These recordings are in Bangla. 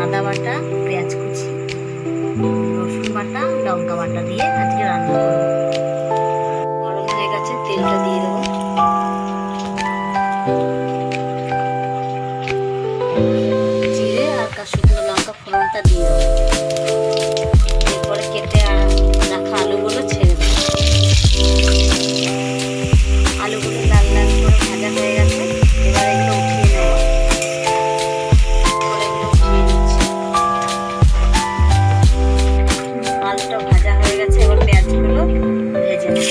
আদা বাটা, পেঁয়াজ কুচি, রসুন বাটা, লঙ্কা বাটা দিয়ে আজকে রান্না করব। গরম হয়ে গেছে, তেলটা দিয়ে দেবো। জিরে আর শুকনো লঙ্কা ফোড়নটা দিয়ে দেবো। এরপরে কেটে রাখা আলুগুলো ছেড়ে দেবো। আলুগুলো লাল লাল করে ভাজা হয়ে গেছে, এবার এগুলো উঠিয়ে নেব। আলুটা ভাজা হয়ে গেছে, এবার পেঁয়াজগুলো ভেজে নেব।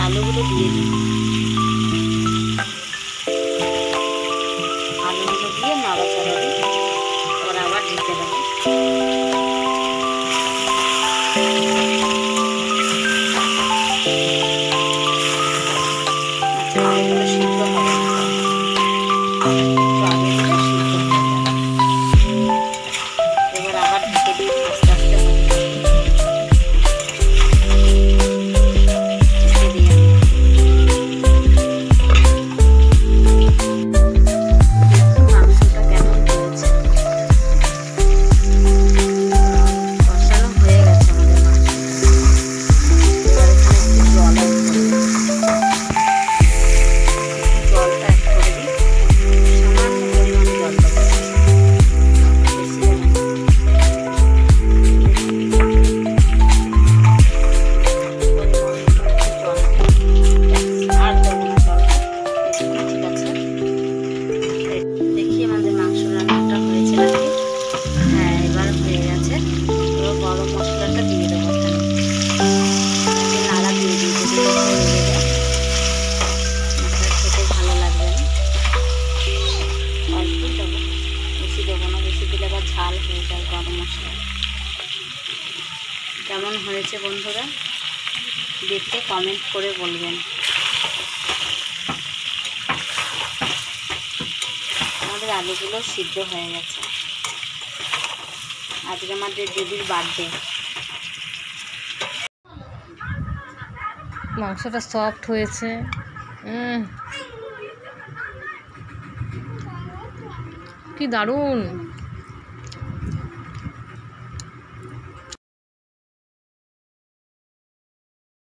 আলুগুলো দিয়ে দিই। আলুগুলো দিয়ে নাড়াচাড়া দিই, এবার আবার ঢেকে দেবো। আলুগুলো সিদ্ধ হবে, এবার আবার ঢেকে দিই আস্তে আস্তে। ঝাল হয়ে যায় গরম মশলা। কেমন হয়েছে বন্ধুরা, দেখতে কমেন্ট করে বলবেন। আমাদের আলুগুলো সিদ্ধ হয়ে গেছে। আজকে আমাদের দিদির বার্থডে। মাংসটা সফট হয়েছে, কি দারুণ।